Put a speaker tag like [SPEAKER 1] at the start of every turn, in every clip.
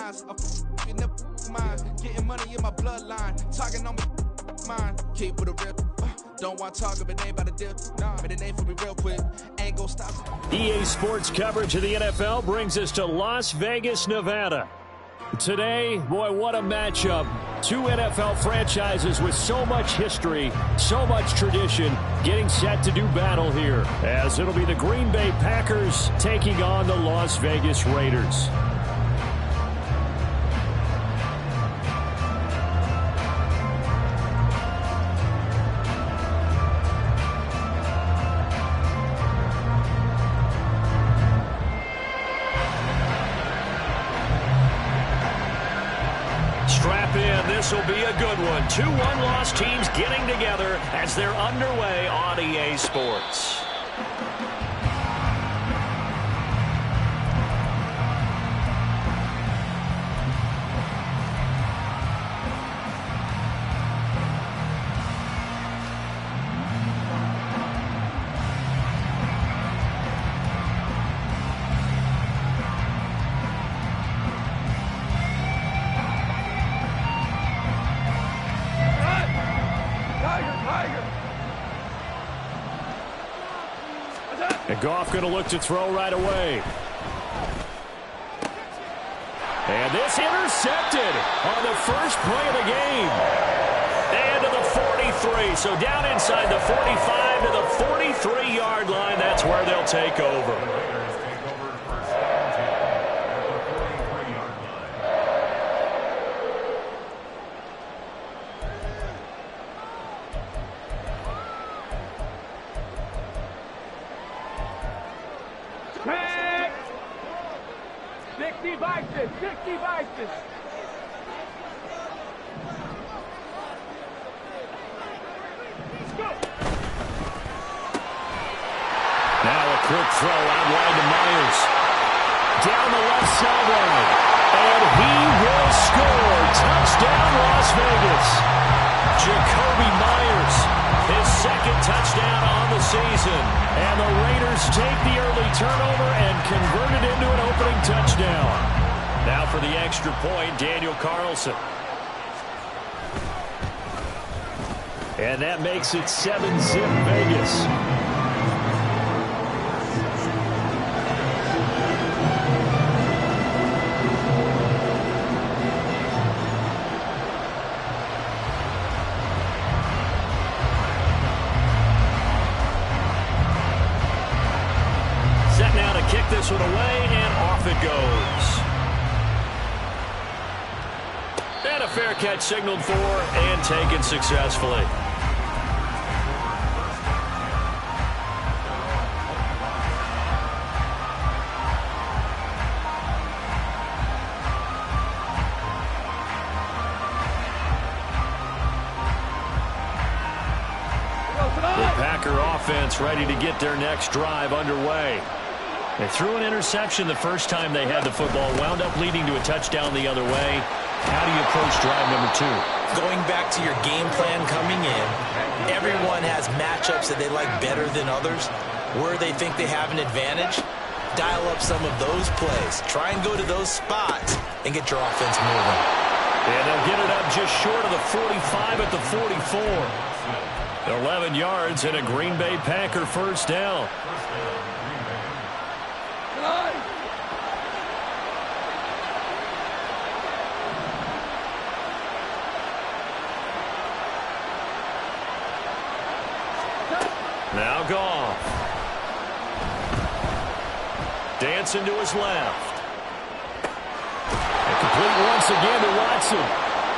[SPEAKER 1] lines. I'm in the mind, getting money in my bloodline. Talking on me, mine. Keep with a real. Don't want to talk, but ain't about to dip. Nah, but it ain't for me real quick. Ain't gonna stop.
[SPEAKER 2] EA Sports coverage of the NFL brings us to Las Vegas, Nevada. Today, boy, what a matchup. Two NFL franchises with so much history, so much tradition, getting set to do battle here, as it'll be the Green Bay Packers taking on the Las Vegas Raiders. This will be a good one. Two one-loss teams getting together as they're underway on EA Sports. And Goff going to look to throw right away. And this intercepted on the first play of the game. And to the 43. So down inside the 45 to the 43-yard line. That's where they'll take over. Now a quick throw out wide to Myers. Down the left sideline. And he will score. Touchdown, Las Vegas. Jacoby Myers, his second touchdown on the season. And the Raiders take the early turnover and convert it into an opening touchdown. Now for the extra point, Daniel Carlson. And that makes it 7-zip Vegas. Set now to kick this one away, and off it goes. And a fair catch signaled for and taken successfully. The Packer offense ready to get their next drive underway. They threw an interception the first time they had the football, wound up leading to a touchdown the other way. How do you approach drive number two?
[SPEAKER 3] Going back to your game plan coming in, everyone has matchups that they like better than others. Where they think they have an advantage, dial up some of those plays. Try and go to those spots and get your offense moving.
[SPEAKER 2] And they'll get it up just short of the 45 at the 44. 11 yards and a Green Bay Packer first down. Now Goff. Dancing to his left. And complete once again to Watson.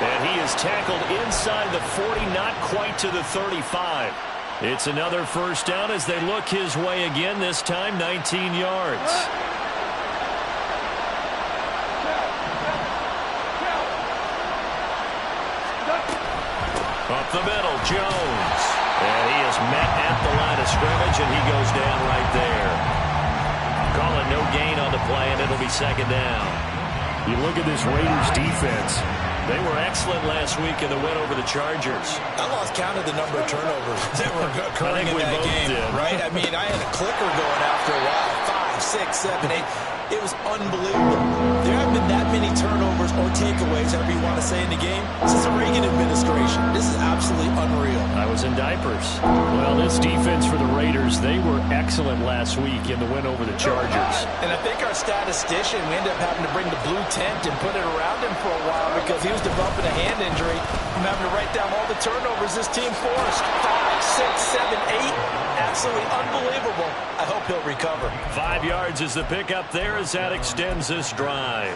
[SPEAKER 2] And he is tackled inside the 40, not quite to the 35. It's another first down as they look his way again, this time 19 yards. Up the middle, Jones. And he is met at the line of scrimmage, and he goes down right there. Call it no gain on the play, and it'll be second down. You look at this Raiders defense. They were excellent last week in the win over the Chargers.
[SPEAKER 3] I lost count of the number of turnovers that were occurring in that game, right? I mean, I had a clicker going after a while. 5, 6, 7, 8. It was unbelievable. There haven't been that many turnovers takeaways, however you want to say in the game. This is the Reagan administration. This is absolutely unreal.
[SPEAKER 2] I was in diapers. Well, this defense for the Raiders, they were excellent last week in the win over the Chargers.
[SPEAKER 3] And I think our statistician, we ended up having to bring the blue tent and put it around him for a while because he was developing a hand injury from having to write down all the turnovers this team forced. 5, 6, 7, 8. Absolutely unbelievable. I hope he'll recover.
[SPEAKER 2] 5 yards is the pickup there as that extends this drive.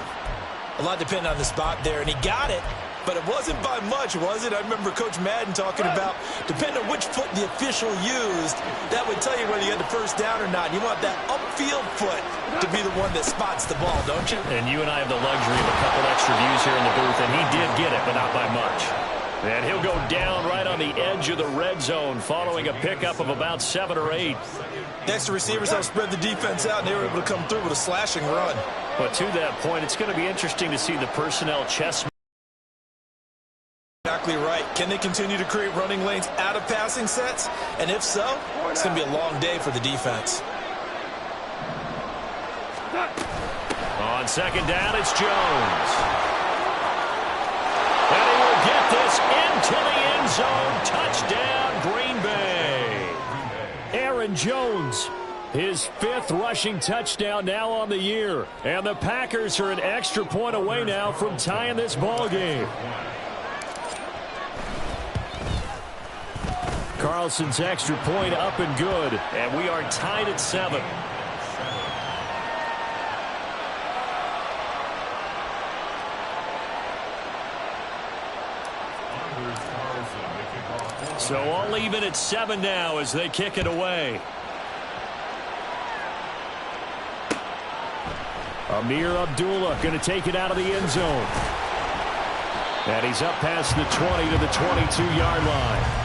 [SPEAKER 3] A lot depending on the spot there, and he got it, but it wasn't by much, was it? I remember Coach Madden talking about, depending on which foot the official used, that would tell you whether you had the first down or not. You want that upfield foot to be the one that spots the ball, don't you?
[SPEAKER 2] And you and I have the luxury of a couple extra views here in the booth, and he did get it, but not by much. And he'll go down right on the edge of the red zone following a pickup of about 7 or 8.
[SPEAKER 3] Next, the receivers helped spread the defense out, and they were able to come through with a slashing run.
[SPEAKER 2] But to that point, it's going to be interesting to see the personnel chess.
[SPEAKER 3] Exactly right. Can they continue to create running lanes out of passing sets? And if so, it's going to be a long day for the defense.
[SPEAKER 2] On second down, it's Jones. And he will get this into the end zone. Touchdown, Green Bay. Aaron Jones, his 5th rushing touchdown now on the year. And the Packers are an extra point away now from tying this ball game. Carlson's extra point up and good. And we are tied at 7. So all even at 7 now as they kick it away. Amir Abdullah going to take it out of the end zone. And he's up past the 20 to the 22-yard line.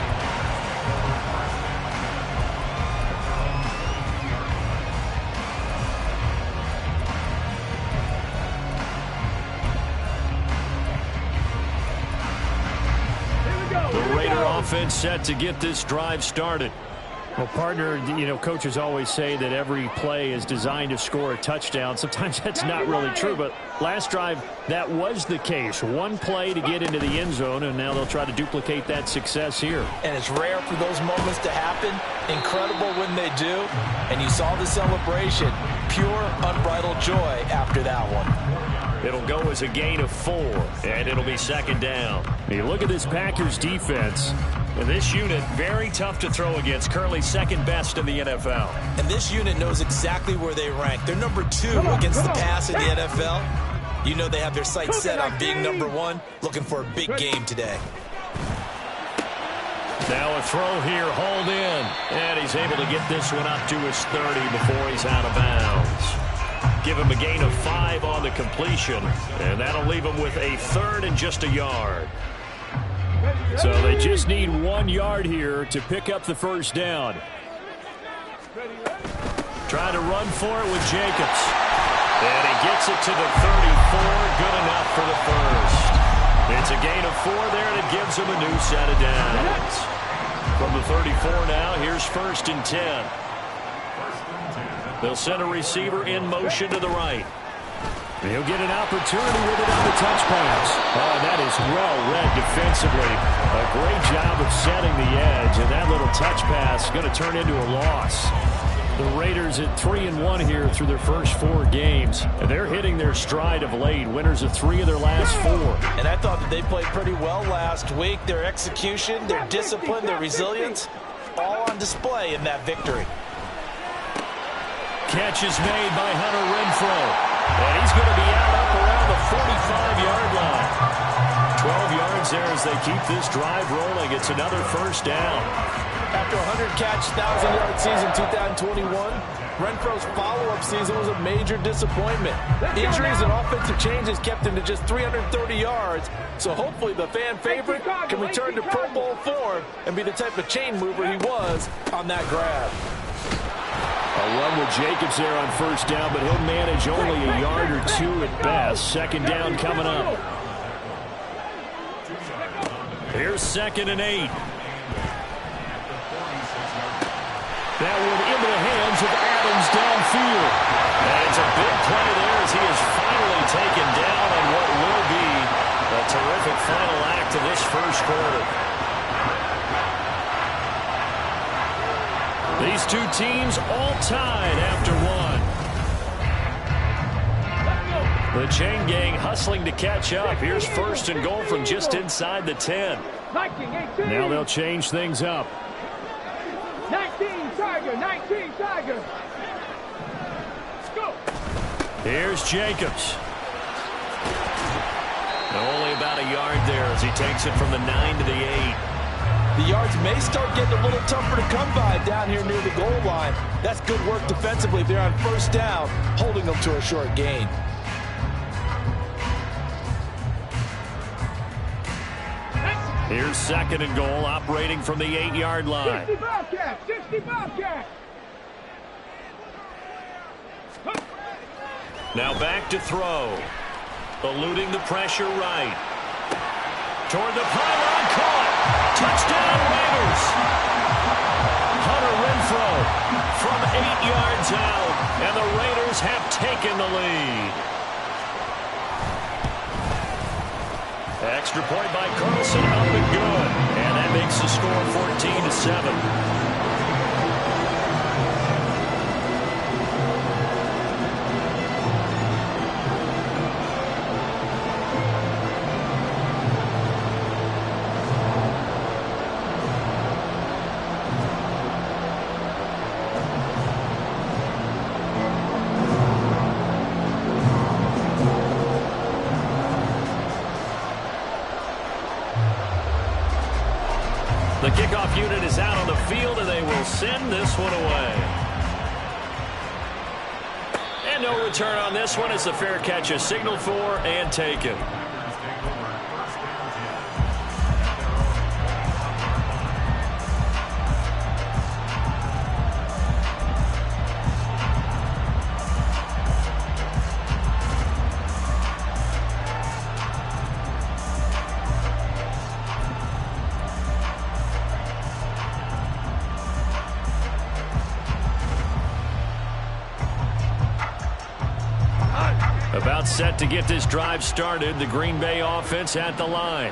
[SPEAKER 2] Offense set to get this drive started. Well, partner, you know, coaches always say that every play is designed to score a touchdown. Sometimes that's not really true, but last drive, that was the case. One play to get into the end zone, and now they'll try to duplicate that success here. And it's rare for those moments to happen. Incredible when they do. And you saw the celebration. Pure, unbridled joy after that one. It'll go as a gain of 4, and it'll be second down. You look at this Packers defense, and this unit very tough to throw against, currently second best in the NFL. And this unit knows exactly where they rank. They're number 2 against the pass in the NFL. You know they have their sights set on being number 1, looking for a big game today. Now a throw here, hauled in, and he's able to get this one up to his 30 before he's out of bounds. Give him a gain of 5 on the completion, and that'll leave him with a 3rd and just a yard. So they just need 1 yard here to pick up the first down. Trying to run for it with Jacobs. And he gets it to the 34, good enough for the first. It's a gain of 4 there, and it gives him a new set of downs. From the 34 now, here's 1st and 10. They'll send a receiver in motion to the right. He'll get an opportunity with it on the touch pass. Oh, that is well read defensively. A great job of setting the edge, and that little touch pass is going to turn into a loss. The Raiders at 3-1 here through their first 4 games. And they're hitting their stride of late. Winners of 3 of their last 4. And I thought that they played pretty well last week. Their execution, their discipline, their resilience, all on display in that victory. Catch is made by Hunter Renfrow. And he's going to be out up around the 45-yard line. 12 yards there as they keep this drive rolling. It's another first down. After a 100-catch, 1,000-yard season 2021, Renfrow's follow-up season was a major disappointment. Injuries and offensive changes kept him to just 330 yards. So hopefully the fan favorite can return to Pro Bowl form and be the type of chain mover he was on that grab. A run with Jacobs there on first down, but he'll manage only a yard or 2 at best. Second down coming up. Here's 2nd and 8. That one into the hands of Adams downfield. And it's a big play there as he is finally taken down on what will be to this first quarter. These two teams all tied after one. The chain gang hustling to catch up. Here's first and goal from just inside the 10. Now they'll change things up.
[SPEAKER 4] 19 Tiger. Let's go.
[SPEAKER 2] Here's Jacobs. Only about a yard there as he takes it from the 9 to the 8.
[SPEAKER 3] The yards may start getting a little tougher to come by down here near the goal line. That's good work defensively. They're on first down, holding them to a short gain.
[SPEAKER 2] Here's second and goal, operating from the 8-yard line.
[SPEAKER 4] 60 Bobcat.
[SPEAKER 2] Now back to throw. Eluding the pressure right. Toward the pylon, caught. Touchdown Raiders. Hunter Renfrow from 8 yards out, and the Raiders have taken the lead. Extra point by Carlson, up and good. And that makes the score 14-7. The kickoff unit is out on the field, and they will send this one away. And no return on this one as the fair catch is signaled for and taken. About set to get this drive started. The Green Bay offense at the line.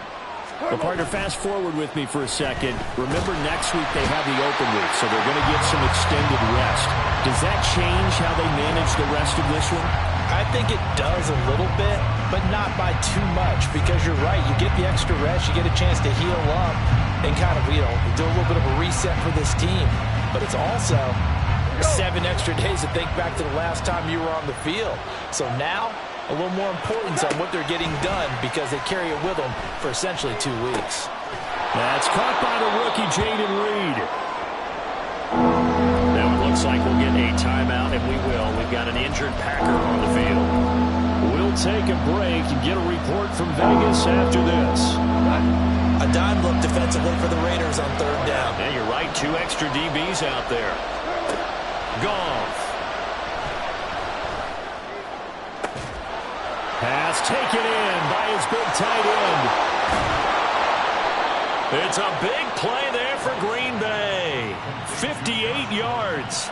[SPEAKER 2] Well, partner, fast forward with me for a second. Remember, next week they have the open week, so they're going to get some extended rest. Does that change how they manage the rest of this one?
[SPEAKER 3] I think it does a little bit, but not by too much, because you're right. You get the extra rest. You get a chance to heal up and kind of, do a little bit of a reset for this team. But it's also 7 extra days to think back to the last time you were on the field. So now, a little more importance on what they're getting done because they carry it with them for essentially 2 weeks.
[SPEAKER 2] That's caught by the rookie, Jaden Reed. Now it looks like we'll get a timeout, and we will. We've got an injured Packer on the field. We'll take a break and get a report from Vegas after this.
[SPEAKER 3] A dime look defensively for the Raiders on third down.
[SPEAKER 2] Yeah, you're right. 2 extra DBs out there. Goff. Pass taken in by his big tight end. It's a big play there for Green Bay. 58 yards.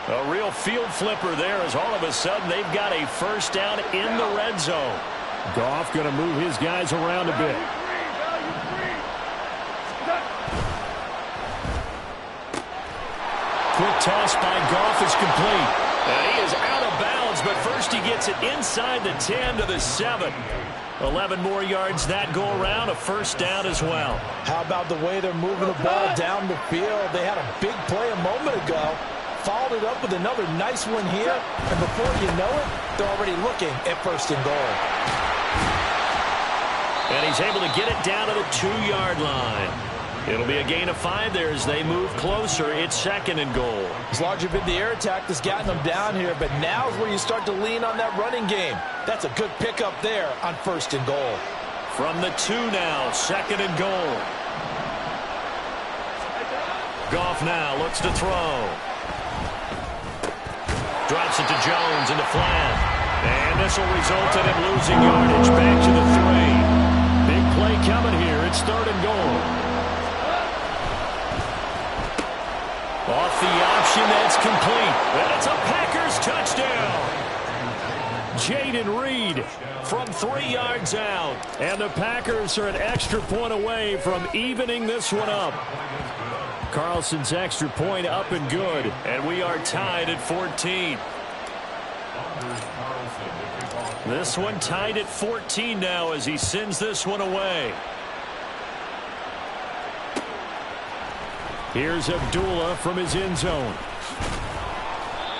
[SPEAKER 2] A real field flipper there as all of a sudden they've got a first down in the red zone. Goff going to move his guys around a bit. Quick toss by Goff is complete. And he is out of bounds, but first he gets it inside the 10 to the 7. 11 more yards that go around, a first down as well.
[SPEAKER 3] How about the way they're moving the ball down the field? They had a big play a moment ago. Followed it up with another nice one here. And before you know it, they're already looking at first and goal.
[SPEAKER 2] And he's able to get it down to the 2-yard line. It'll be a gain of 5 there as they move closer. It's second and goal.
[SPEAKER 3] It's largely been the air attack that's gotten them down here, but now is where you start to lean on that running game. That's a good pickup there on first and goal.
[SPEAKER 2] From the 2 now, second and goal. Goff now looks to throw. Drops it to Jones into flat. And this will result in him losing yardage back to the 3. Big play coming here. It's third and goal. Off the option completion that's complete. And it's a Packers touchdown. Jaden Reed from 3 yards out. And the Packers are an extra point away from evening this one up. Carlson's extra point up and good. And we are tied at 14. This one tied at 14 now as he sends this one away. Here's Abdullah from his end zone.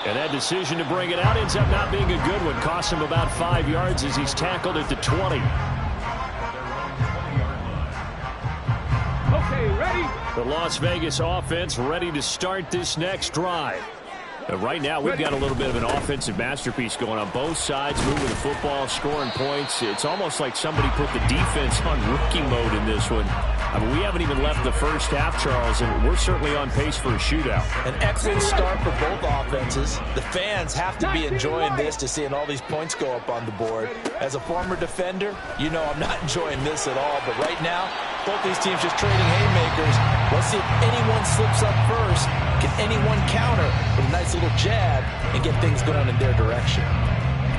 [SPEAKER 2] And that decision to bring it out ends up not being a good one. Costs him about 5 yards as he's tackled at the 20.
[SPEAKER 4] Okay, ready?
[SPEAKER 2] The Las Vegas offense ready to start this next drive. Right now, we've got a little bit of an offensive masterpiece going on both sides, moving the football, scoring points. It's almost like somebody put the defense on rookie mode in this one. I mean, we haven't even left the first half, Charles, and we're certainly on pace for a shootout.
[SPEAKER 3] An excellent start for both offenses. The fans have to be enjoying this to seeing all these points go up on the board. As a former defender, you know I'm not enjoying this at all. But right now, both these teams just trading haymakers. Let's see if anyone slips up first. Can anyone counter with a nice little jab and get things going in their direction?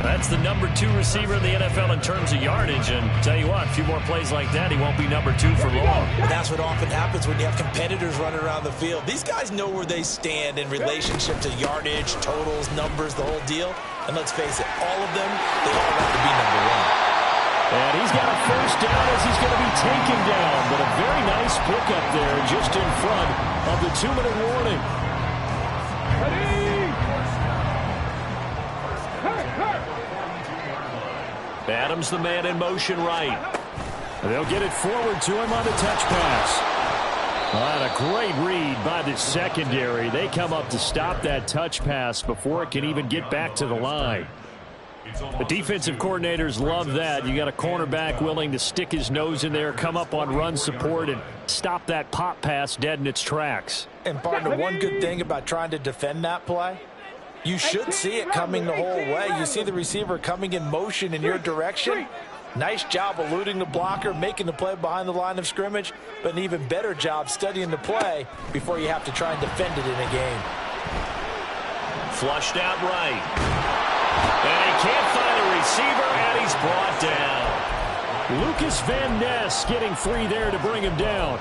[SPEAKER 2] That's the number 2 receiver in the NFL in terms of yardage. And tell you what, a few more plays like that, he won't be number 2 for long.
[SPEAKER 3] But that's what often happens when you have competitors running around the field. These guys know where they stand in relationship to yardage, totals, numbers, the whole deal. And let's face it, all of them, they all want to be number 1.
[SPEAKER 2] And he's got a first down as he's going to be taken down. But a very nice pickup there just in front of the 2-minute warning.
[SPEAKER 4] Ready?
[SPEAKER 2] Adams the man in motion right. They'll get it forward to him on the touch pass. And a great read by the secondary. They come up to stop that touch pass before it can even get back to the line. The defensive coordinators love that. You got a cornerback willing to stick his nose in there, come up on run support, and stop that pop pass dead in its tracks.
[SPEAKER 3] And partner, one good thing about trying to defend that play, you should see it coming the whole way. You see the receiver coming in motion in your direction. Nice job eluding the blocker, making the play behind the line of scrimmage, but an even better job studying the play before you have to try and defend it in a game.
[SPEAKER 2] Flushed out right. And he can't find a receiver, and he's brought down. Lucas Van Ness getting 3 there to bring him down.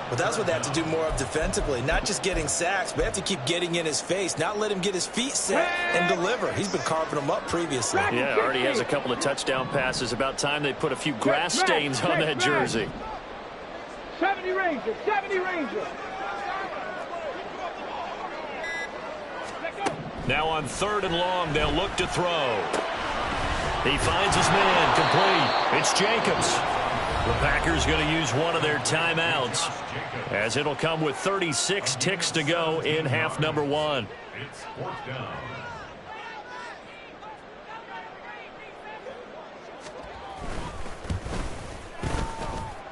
[SPEAKER 3] But that's what they have to do more of defensively, not just getting sacks, but have to keep getting in his face, not let him get his feet set and deliver. He's been carving them up previously.
[SPEAKER 2] Yeah, already has a couple of touchdown passes. About time they put a few grass stains on that jersey.
[SPEAKER 4] 70 Rangers, 70 Rangers.
[SPEAKER 2] Now on 3rd and long, they'll look to throw. He finds his man, complete. It's Jacobs. The Packers going to use one of their timeouts as it'll come with 36 ticks to go in half number 1.
[SPEAKER 5] It's 4th down.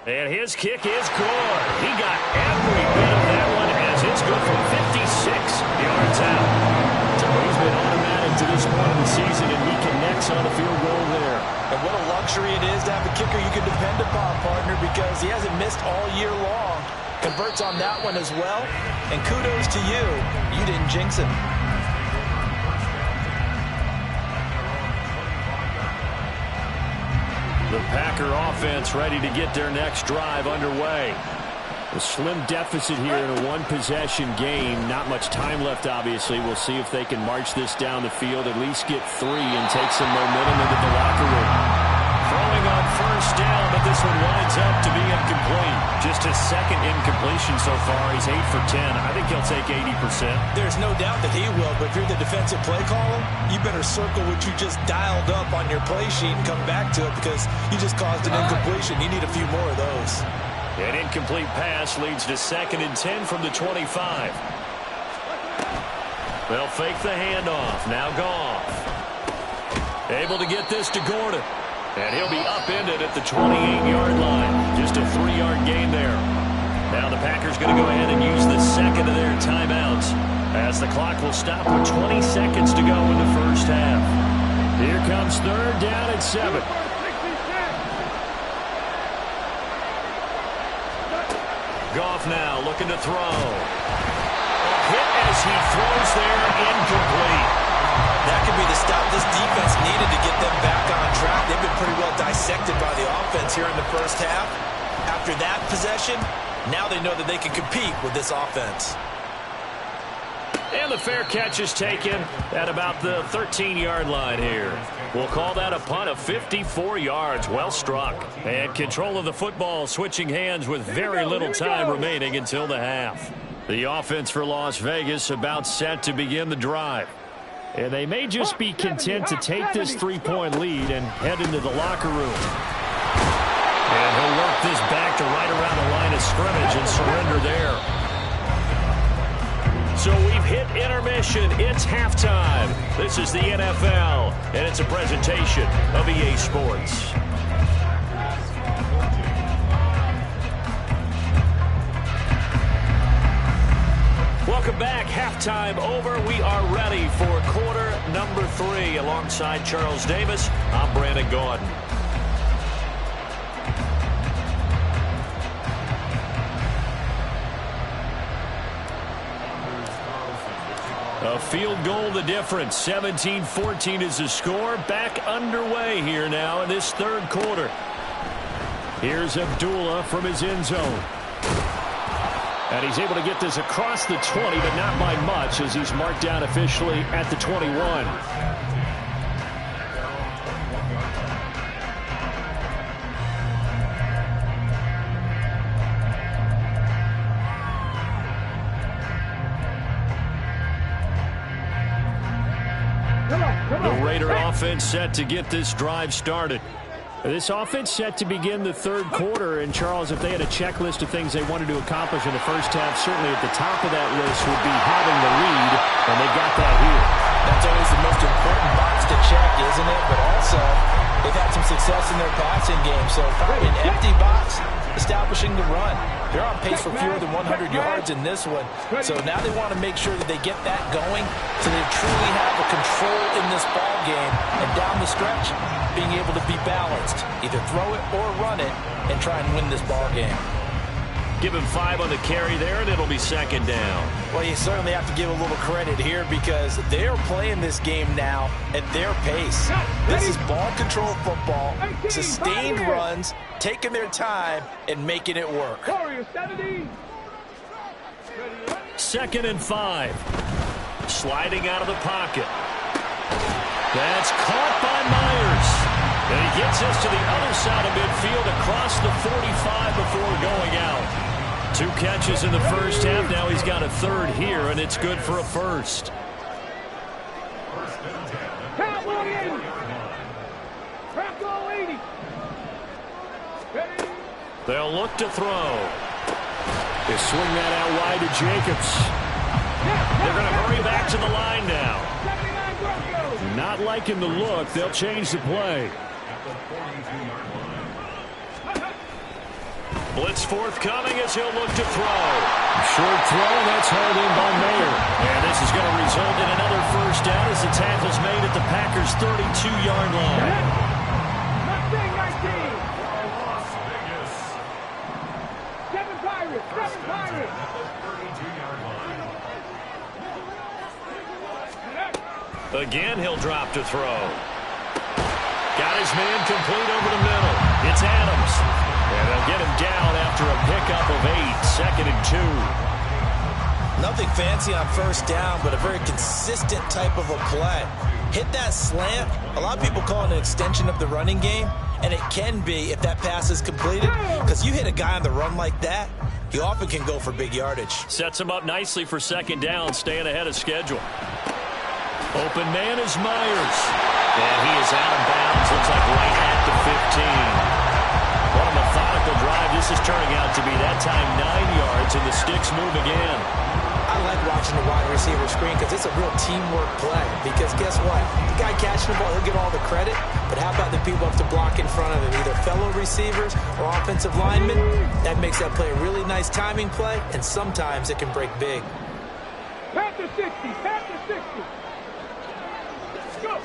[SPEAKER 2] And his kick is good. He got every bit of that one as it's good from 56 yards out. So he's been automatic to this point of the season, and he connects on a field goal there.
[SPEAKER 3] And what a luxury it is to have a kicker you can depend upon, partner, because he hasn't missed all year long. Converts on that one as well. And kudos to you. You didn't jinx him.
[SPEAKER 2] The Packer offense ready to get their next drive underway. A slim deficit here in a one-possession game. Not much time left, obviously. We'll see if they can march this down the field, at least get 3 and take some momentum into the locker room. Throwing on first down, but this one winds up to be incomplete. Just his 2nd incompletion so far. He's 8 for 10. I think he'll take 80%.
[SPEAKER 3] There's no doubt that he will, but if you're the defensive play caller, you better circle what you just dialed up on your play sheet and come back to it because you just caused an incompletion. You need a few more of those.
[SPEAKER 2] An incomplete pass leads to 2nd and 10 from the 25. They'll fake the handoff. Now Goff. Able to get this to Gordon. And he'll be upended at the 28-yard line. Just a 3-yard gain there. Now the Packers going to go ahead and use the 2nd of their timeouts as the clock will stop with 20 seconds to go in the first half. Here comes 3rd down at 7. Goff now looking to throw. A hit as he throws
[SPEAKER 3] needed to get them back on track. They've been pretty well dissected by the offense here in the first half. After that possession, now they know that they can compete with this offense.
[SPEAKER 2] And the fair catch is taken at about the 13-yard line here. We'll call that a punt of 54 yards. Well struck. And control of the football switching hands with very little time remaining until the half. The offense for Las Vegas about set to begin the drive. And they may just be content to take this 3-point lead and head into the locker room. And he'll work this back to right around the line of scrimmage and surrender there. So we've hit intermission. It's halftime. This is the NFL, and it's a presentation of EA Sports. Welcome back. Halftime over. We are ready for quarter number 3. Alongside Charles Davis, I'm Brandon Gaudin. A field goal the difference. 17-14 is the score. Back underway here now in this third quarter. Here's Abdullah from his end zone. And he's able to get this across the 20, but not by much as he's marked down officially at the 21. The Raider offense set to get this drive started. This offense set to begin the third quarter. And, Charles, if they had a checklist of things they wanted to accomplish in the first half, certainly at the top of that list would be having the lead, and they got that here.
[SPEAKER 3] That's always the most important box to check, isn't it? But also, they've had some success in their passing game. So, an empty box, establishing the run. They're on pace for fewer than 100 yards in this one. So now they want to make sure that they get that going so they truly have a control in this ball game. And down the stretch, being able to be balanced. Either throw it or run it and try and win this ball game.
[SPEAKER 2] Give him 5 on the carry there, and it'll be second down.
[SPEAKER 3] Well, you certainly have to give a little credit here because they're playing this game now at their pace. This is ball control football, sustained runs, taking their time, and making it work.
[SPEAKER 2] 2nd and 5. Sliding out of the pocket. That's caught by Myers. And he gets us to the other side of midfield across the 45 before going out. 2 catches in the first half. Now he's got a third here, and it's good for a first. They'll look to throw. They swing that out wide to Jacobs. They're going to hurry back to the line now. Not liking the look. They'll change the play. Blitz forthcoming as he'll look to throw. Short throw, and that's hauled in by Mayer. And this is going to result in another first down as the tackle's made at the Packers' 32-yard line.
[SPEAKER 4] 7 Pirates, 7 Pirates.
[SPEAKER 2] Again, he'll drop to throw. Got his man complete over the middle. It's Adams. And they'll get him down after a pickup of 8. 2nd and 2.
[SPEAKER 3] Nothing fancy on first down, but a very consistent type of a play. Hit that slant. A lot of people call it an extension of the running game, and it can be if that pass is completed, because you hit a guy on the run like that, he often can go for big yardage.
[SPEAKER 2] Sets him up nicely for 2nd down, staying ahead of schedule. Open man is Myers. And he is out of bounds. Looks like right at the 15. What a methodical drive. This is turning out to be that time 9 yards, and the sticks move again.
[SPEAKER 5] I like watching the wide receiver screen because it's a real teamwork play. Because guess what? The guy catching the ball, he'll get all the credit. But how about the people have to block in front of him, either fellow receivers or offensive linemen? That makes that play a really nice timing play, and sometimes it can break big.
[SPEAKER 4] Pass to 60, pass to 60. Go.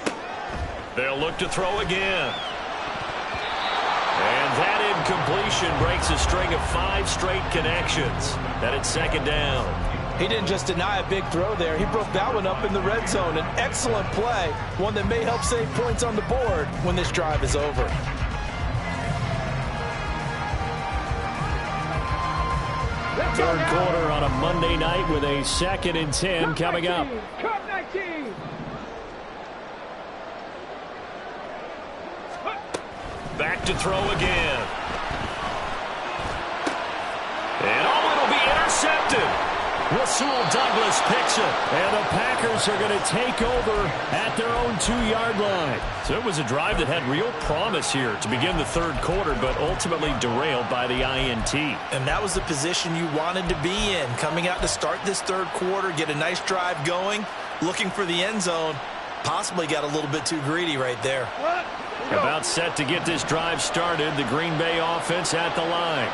[SPEAKER 2] They'll look to throw again. And that incompletion breaks a string of 5 straight connections. And it's 2nd down.
[SPEAKER 5] He didn't just deny a big throw there. He broke that one up in the red zone. An excellent play, one that may help save points on the board when this drive is over.
[SPEAKER 2] Third quarter on a Monday night with a 2nd and 10 coming up.
[SPEAKER 4] Cut 19.
[SPEAKER 2] Back to throw again. And it'll be intercepted. Rasul Douglas picks it. And the Packers are going to take over at their own 2-yard line. So it was a drive that had real promise here to begin the third quarter, but ultimately derailed by the INT.
[SPEAKER 3] And that was the position you wanted to be in. Coming out to start this third quarter, get a nice drive going, looking for the end zone. Possibly got a little bit too greedy right there.
[SPEAKER 2] About set to get this drive started. The Green Bay offense at the line.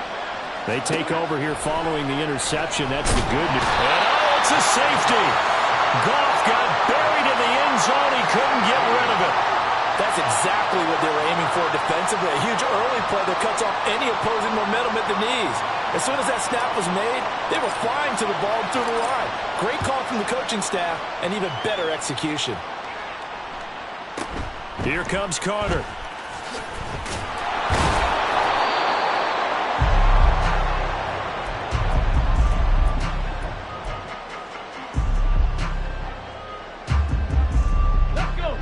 [SPEAKER 2] They take over here following the interception. That's the good news. And it's a safety. Goff got buried in the end zone. He couldn't get rid of it.
[SPEAKER 5] That's exactly what they were aiming for defensively. A huge early play that cuts off any opposing momentum at the knees. As soon as that snap was made, they were flying to the ball and through the line. Great call from the coaching staff and even better execution.
[SPEAKER 2] Here comes Carter.
[SPEAKER 4] Let's go.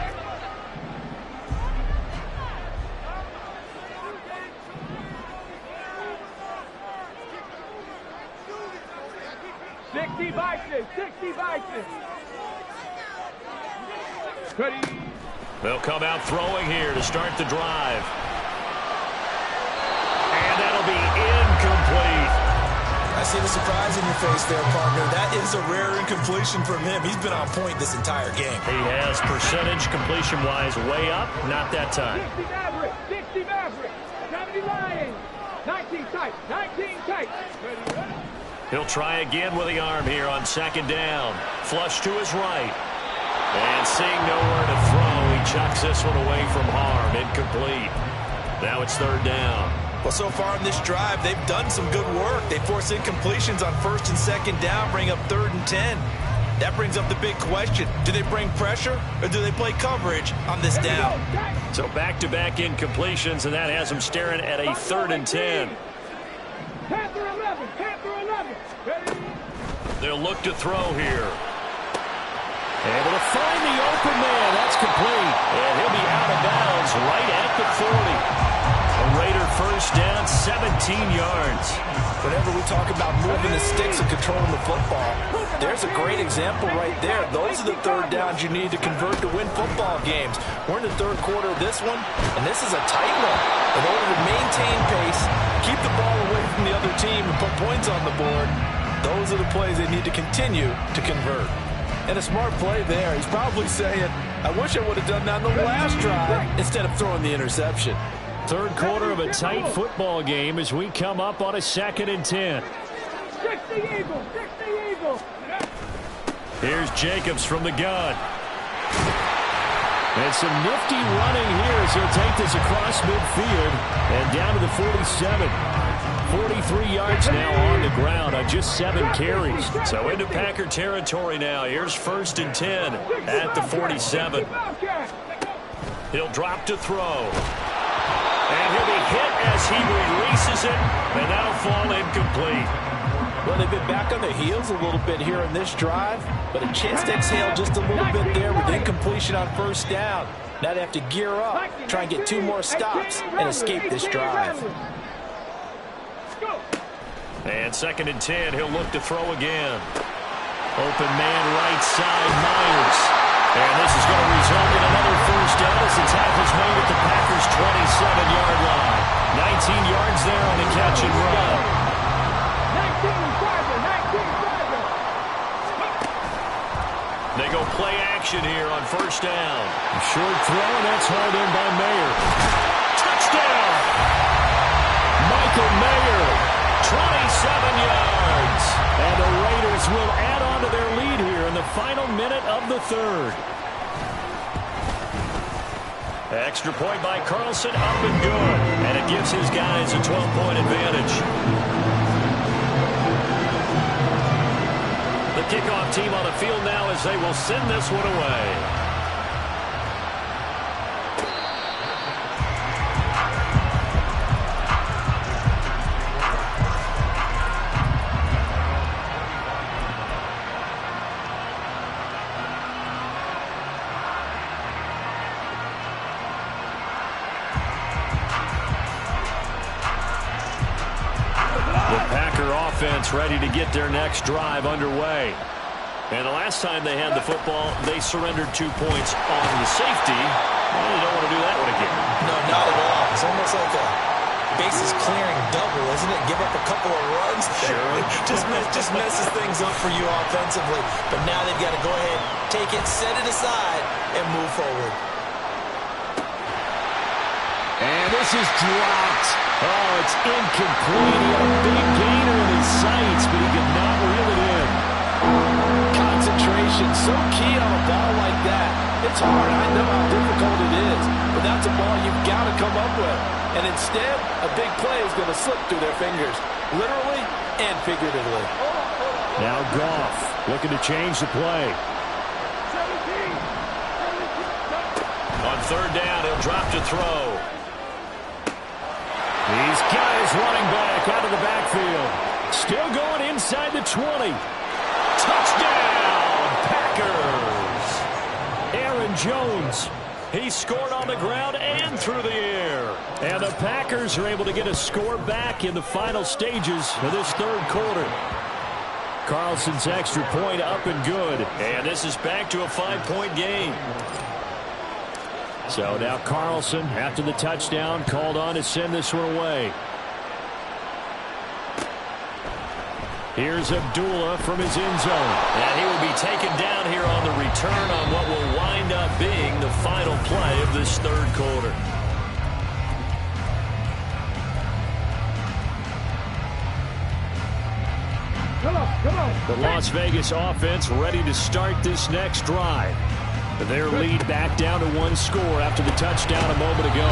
[SPEAKER 4] Sixty Bison. 60 Bison. Ready.
[SPEAKER 2] They'll come out throwing here to start the drive. And that'll be incomplete.
[SPEAKER 3] I see the surprise in your face there, partner. That is a rare incompletion from him. He's been on point this entire game.
[SPEAKER 2] He has percentage completion-wise way up. Not that time.
[SPEAKER 4] 60 Maverick. 60 Maverick. 70 Lions. 19 tight. 19 tight. Ready.
[SPEAKER 2] He'll try again with the arm here on 2nd down. Flush to his right. And seeing nowhere to throw, he chucks this one away from harm. Incomplete. Now it's 3rd down.
[SPEAKER 3] Well, so far in this drive, they've done some good work. They force incompletions on 1st and 2nd down, bring up 3rd and 10. That brings up the big question. Do they bring pressure or do they play coverage on this down?
[SPEAKER 2] So back-to-back incompletions, and that has them staring at a 3rd and 10.
[SPEAKER 4] Panther 11. Panther 11. Ready.
[SPEAKER 2] They'll look to throw here. Able to find the open man. That's complete. And he'll be out of bounds right at the 40. A Raider 1st down, 17 yards.
[SPEAKER 5] Whenever we talk about moving the sticks and controlling the football, there's a great example right there. Those are the 3rd downs you need to convert to win football games. We're in the 3rd quarter of this one, and this is a tight one. In order to maintain pace, keep the ball away from the other team, and put points on the board, those are the plays they need to continue to convert. And a smart play there. He's probably saying, I wish I would have done that in the last drive instead of throwing the interception.
[SPEAKER 2] Third quarter of a tight football game as we come up on a 2nd and 10.
[SPEAKER 4] 60 Eagles. 60 Eagles.
[SPEAKER 2] Here's Jacobs from the gun. And some nifty running here as he'll take this across midfield and down to the 47. 43 yards now on the ground on just 7 carries. So into Packer territory now. Here's 1st and 10 at the 47. He'll drop to throw. And he'll be hit as he releases it, and that'll fall incomplete.
[SPEAKER 5] Well, they've been back on their heels a little bit here in this drive, but a chance to exhale just a little bit there with incompletion on 1st down. Now they have to gear up, try and get 2 more stops, and escape this drive.
[SPEAKER 2] And 2nd and 10, he'll look to throw again. Open man right side, Myers. And this is going to result in another 1st down as the tackle's made at the Packers' 27-yard line. 19 yards there on the catch and run.
[SPEAKER 4] 19-5.
[SPEAKER 2] They go play action here on 1st down. A short throw, and that's hauled in by Mayer. Touchdown! Michael Mayer, 27 yards. And the Raiders will add on to their lead here in the final minute of the 3rd. Extra point by Carlson, up and good. And it gives his guys a 12-point advantage. The kickoff team on the field now as they will send this one away. Ready to get their next drive underway. And the last time they had the football, they surrendered 2 points on the safety. Well, you don't want to do that one again.
[SPEAKER 3] No, not at all. It's almost like a bases clearing double, isn't it? Give up a couple of runs.
[SPEAKER 2] Sure.
[SPEAKER 3] just messes things up for you offensively. But now they've got to go ahead, take it, set it aside, and move forward.
[SPEAKER 2] And this is dropped. Oh, it's incomplete. He had a big gainer in his sights, but he could not reel it in.
[SPEAKER 6] Concentration, so key on a ball like that. It's hard. I know how difficult it is, but that's a ball you've got to come up with. And instead, a big play is going to slip through their fingers, literally and figuratively.
[SPEAKER 2] Now Goff looking to change the play. On third down, he'll drop to throw. He's got his running back out of the backfield. Still going inside the 20. Touchdown, Packers. Aaron Jones. He scored on the ground and through the air. And the Packers are able to get a score back in the final stages of this third quarter. Carlson's extra point up and good. And this is back to a 5-point game. So now Carlson, after the touchdown, called on to send this one away. Here's Abdullah from his end zone. And he will be taken down here on the return on what will wind up being the final play of this third quarter.
[SPEAKER 4] Come on.
[SPEAKER 2] The Las Vegas offense ready to start this next drive. Their lead back down to 1 score after the touchdown a moment ago.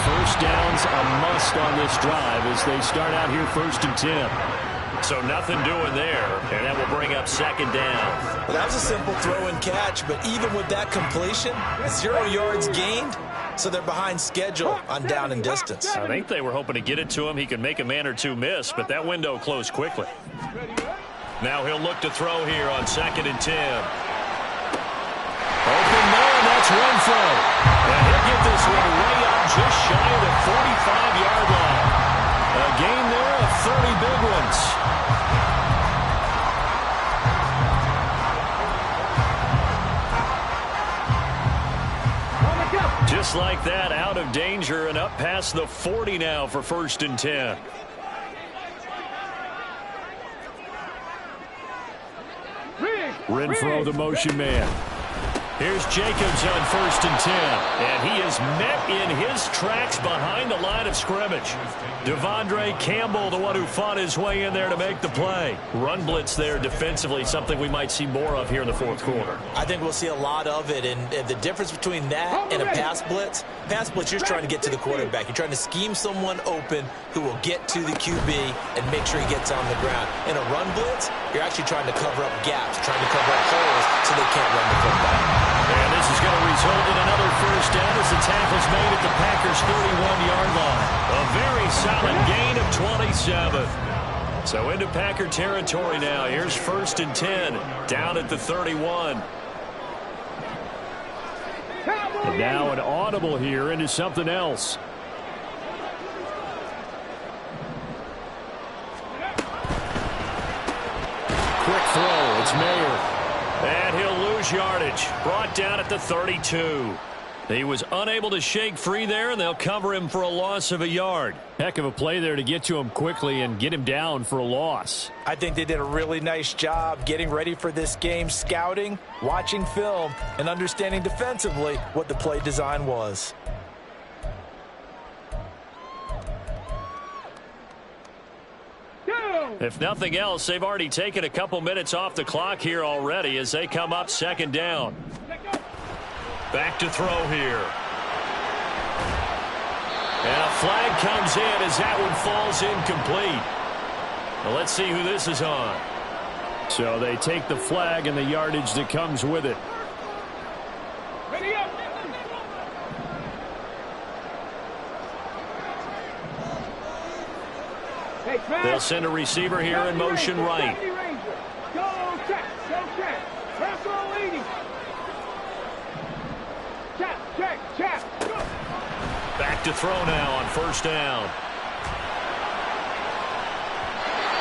[SPEAKER 2] First down's a must on this drive as they start out here 1st and 10. So nothing doing there, and that will bring up 2nd down.
[SPEAKER 3] Well, that was a simple throw and catch, but even with that completion, 0 yards gained, so they're behind schedule on down and distance.
[SPEAKER 2] I think they were hoping to get it to him. He could make a man or two miss, but that window closed quickly. Now he'll look to throw here on 2nd and 10. Open man, that's Renfro. And he'll get this one way up just shy of the 45-yard line. A gain there of 30 big ones. Just like that, out of danger and up past the 40 now for 1st and 10. Renfro, the motion man. Here's Jacobs on 1st and 10. And he is met in his tracks behind the line of scrimmage. Devondre Campbell, the one who fought his way in there to make the play. Run blitz there defensively, something we might see more of here in the 4th quarter.
[SPEAKER 3] I think we'll see a lot of it. And the difference between that and a pass blitz, you're trying to get to the quarterback. You're trying to scheme someone open who will get to the QB and make sure he gets on the ground. In a run blitz, you're actually trying to cover up gaps, trying to cover up holes so they can't run the football.
[SPEAKER 2] And this is going to result in another first down as the tackle's made at the Packers' 31-yard line. A very solid gain of 27. So into Packer territory now. Here's 1st and 10, down at the 31. And now an audible here into something else. Quick throw. It's Mayer. And he'll lose yardage. Brought down at the 32. He was unable to shake free there, and they'll cover him for a loss of a yard. Heck of a play there to get to him quickly and get him down for a loss.
[SPEAKER 5] I think they did a really nice job getting ready for this game, scouting, watching film, and understanding defensively what the play design was.
[SPEAKER 2] If nothing else, they've already taken a couple minutes off the clock here already as they come up 2nd down. Back to throw here. And a flag comes in as that one falls incomplete. Well, let's see who this is on. So they take the flag and the yardage that comes with it.
[SPEAKER 4] Ready up.
[SPEAKER 2] They'll send a receiver here in motion right.
[SPEAKER 4] Go check. Personal leading. Check.
[SPEAKER 2] Back to throw now on first down.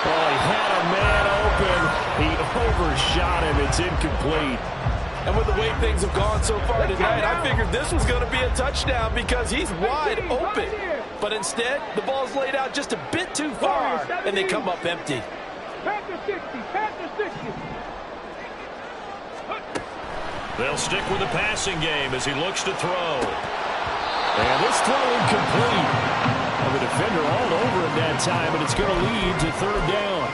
[SPEAKER 2] Oh, he had a man open. He overshot him. It's incomplete.
[SPEAKER 6] And with the way things have gone so far tonight, I figured this was going to be a touchdown because he's wide open. But instead, the ball's laid out just a bit too far, and they come up empty.
[SPEAKER 4] Panther 60.
[SPEAKER 2] They'll stick with the passing game as he looks to throw. And this throw incomplete. And the defender all over him that time, and it's going to lead to third down.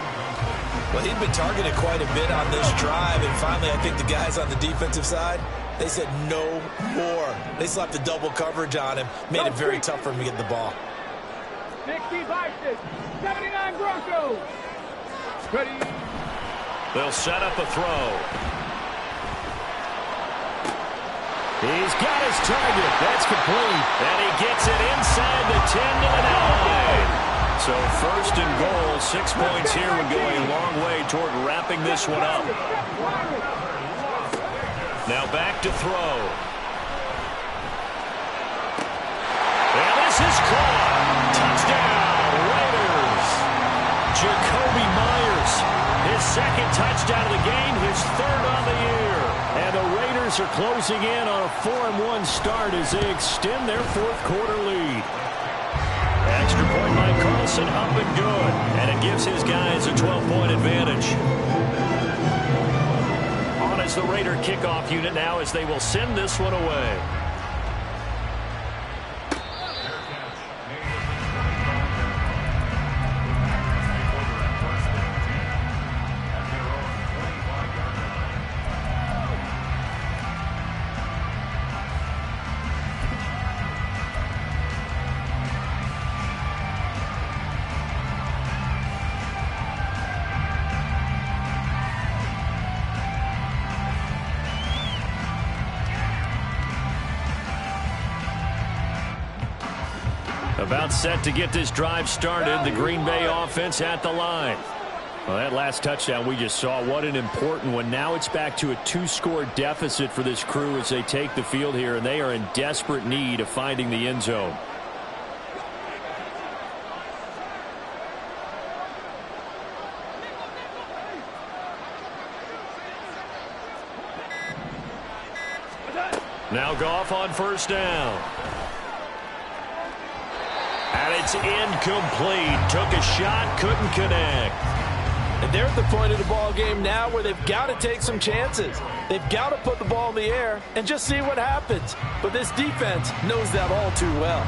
[SPEAKER 3] Well, he'd been targeted quite a bit on this drive, and finally I think the guys on the defensive side, they said no more. They slapped the double coverage on him, made it very tough for him to get the ball.
[SPEAKER 4] 65, 79 Broncos. Ready.
[SPEAKER 2] They'll set up a throw. He's got his target. That's complete. And he gets it inside the 10 to the 9. So first and goal, 6 points here would go a long way toward wrapping this one up. Now back to throw. And this is caught. Touchdown, Raiders. Jacoby Myers, his second touchdown of the game, his third on the year. And the Raiders are closing in on a 4-1 start as they extend their fourth quarter lead. Extra point by Carlson, up and good. And it gives his guys a 12-point advantage. On as the Raider kickoff unit now as they will send this one away. About set to get this drive started. The Green Bay offense at the line. Well, that last touchdown we just saw, what an important one. Now it's back to a 2-score deficit for this crew as they take the field here, and they are in desperate need of finding the end zone. Now Goff on first down. And it's incomplete. Took a shot, couldn't connect.
[SPEAKER 6] And they're at the point of the ball game now where they've got to take some chances. They've got to put the ball in the air and just see what happens. But this defense knows that all too well.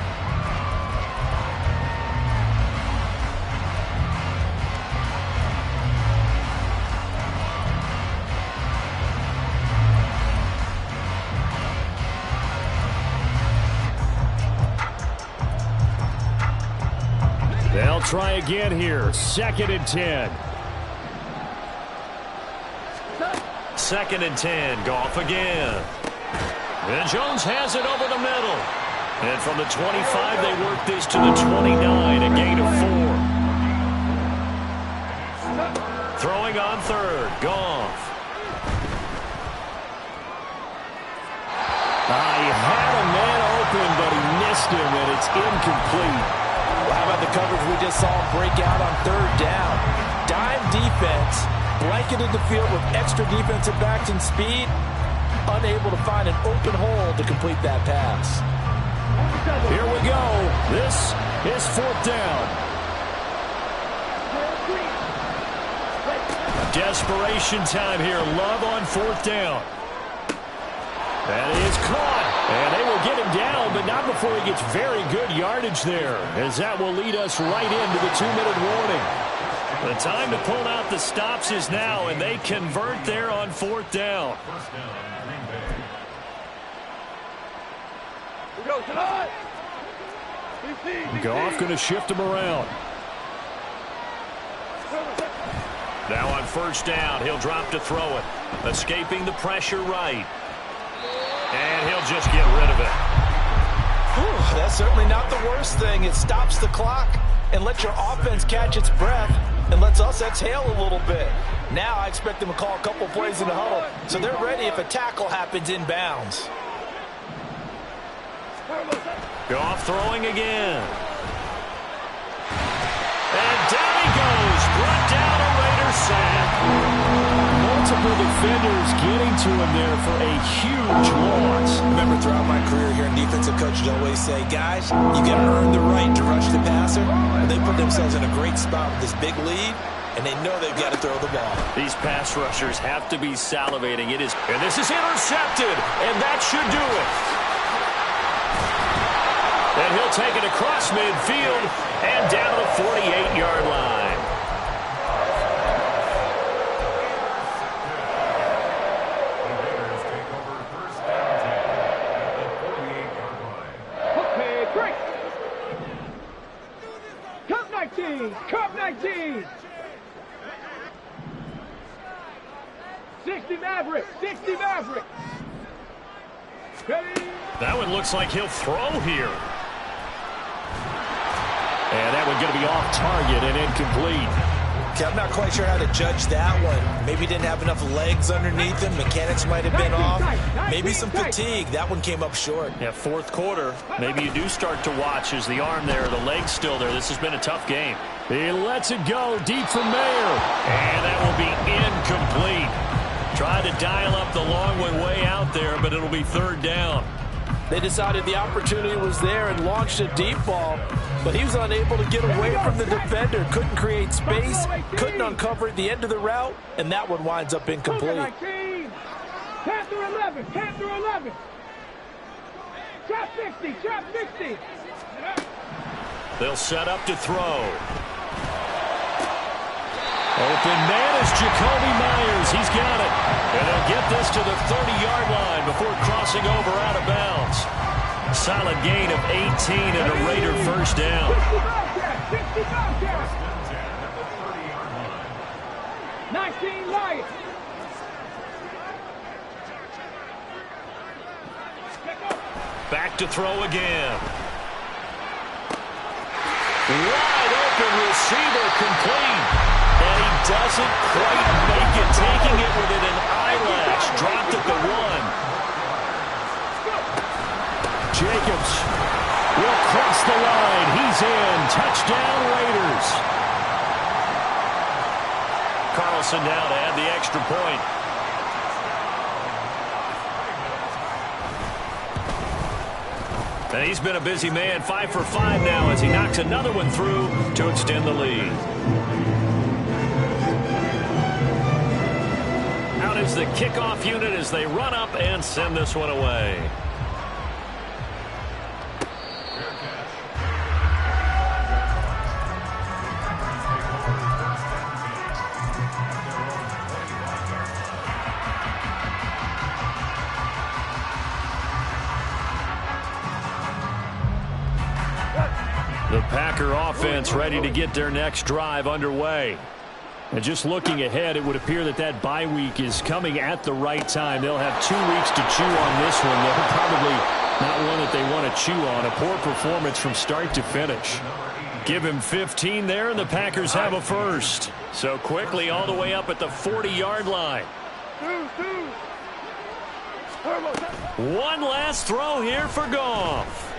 [SPEAKER 2] They'll try again here. 2nd and 10. 2nd and 10. Goff again. And Jones has it over the middle. And from the 25, they work this to the 29. A gain of 4. Throwing on third. Goff. He had a man open, but he missed him, and it's incomplete.
[SPEAKER 6] How about the coverage we just saw break out on third down? Dime defense, blanketed the field with extra defensive backs and speed, unable to find an open hole to complete that pass.
[SPEAKER 2] Here we go. This is 4th down. Desperation time here. Love on 4th down. That is caught. And they will get him down, but not before he gets very good yardage there, as that will lead us right into the 2-minute warning. The time to pull out the stops is now, and they convert there on 4th down. Goff going to shift him around. Now on first down, he'll drop to throw it. Escaping the pressure right. And he'll just get rid of it.
[SPEAKER 5] Whew, that's certainly not the worst thing. It stops the clock and lets your offense catch its breath and lets us exhale a little bit. Now I expect them to call a couple plays in the huddle, so they're ready if a tackle happens inbounds.
[SPEAKER 2] Go off throwing again. And down he goes. Brought down a Raider sack.
[SPEAKER 6] Multiple defenders getting to him there for a huge loss.
[SPEAKER 5] Remember, throughout my career here in defensive coaches always say, guys, you got to earn the right to rush the passer. And they put themselves in a great spot with this big lead, and they know they've got to throw the ball.
[SPEAKER 2] These pass rushers have to be salivating. And this is intercepted, and that should do it. And he'll take it across midfield and down to the 48-yard line.
[SPEAKER 4] Okay, break. Cup 19, Cup 19. 60 Maverick, 60 Maverick. Ready?
[SPEAKER 2] That one looks like he'll throw here. And that one going to be off target and incomplete.
[SPEAKER 5] Okay, I'm not quite sure how to judge that one. Maybe didn't have enough legs underneath him. Mechanics might have been off. Maybe some fatigue. That one came up short.
[SPEAKER 2] Yeah, fourth quarter. Maybe you do start to watch as the arm there, the leg's still there. This has been a tough game.
[SPEAKER 6] He lets it go deep from Mayer.
[SPEAKER 2] And that will be incomplete. Tried to dial up the long way out there, but it'll be third down.
[SPEAKER 6] They decided the opportunity was there and launched a deep ball, but he was unable to get away from the defender. Couldn't create space, couldn't uncover the end of the route, and that one winds up incomplete.
[SPEAKER 4] 10 through 11, 10 through 11. Trap 60, trap 60.
[SPEAKER 2] They'll set up to throw. Open man is Jacoby Myers. He's got it. And they'll get this to the 30-yard line before crossing over out of bounds. Solid gain of 18 and a Raider first down.
[SPEAKER 4] 65 count. 19 Lions.
[SPEAKER 2] Back to throw again. Wide open receiver complete. And he doesn't quite make it, taking it within an eyelash. Dropped at the 1.
[SPEAKER 6] Jacobs will cross the line. He's in. Touchdown, Raiders.
[SPEAKER 2] Carlson now to add the extra point. And he's been a busy man, 5 for 5 now as he knocks another one through to extend the lead. Out is the kickoff unit as they run up and send this one away. The Packer offense ready to get their next drive underway. And just looking ahead, it would appear that that bye week is coming at the right time. They'll have 2 weeks to chew on this one. They're probably not one that they want to chew on. A poor performance from start to finish. Give him 15 there, and the Packers have a first. So quickly all the way up at the 40-yard line. One last throw here for Goff.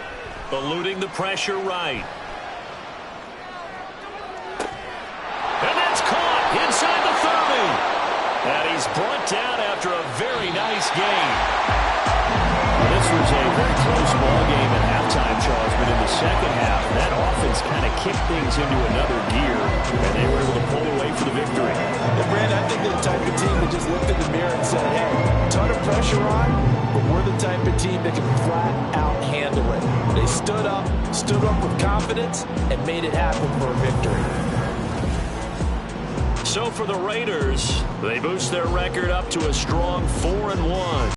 [SPEAKER 2] Eluding the pressure right. And that's caught inside the 30. And he's brought down after a very nice game.
[SPEAKER 6] This was a very close ball game at halftime, Charles, but in the second half, that offense kind of kicked things into another gear, and they were able to pull away for the victory.
[SPEAKER 5] And Brandon, I think they're the type of team that just looked in the mirror and said, hey, ton of pressure on, but we're the type of team that can flat out handle it. They stood up with confidence, and made it happen for a victory.
[SPEAKER 2] So for the Raiders, they boost their record up to a strong 4-1.